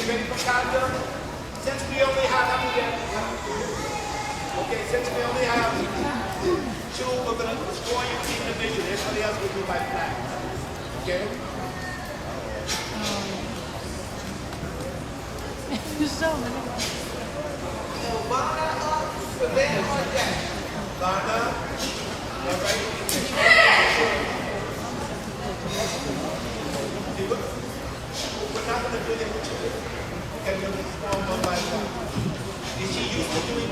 ready for KATA? Since we only have, okay, since we only have 2, we're going to score you individually. Everybody else will do by flag. Okay? So many. Ghana up, Savannah or Jack? Ghana. All right. We're not going to do that.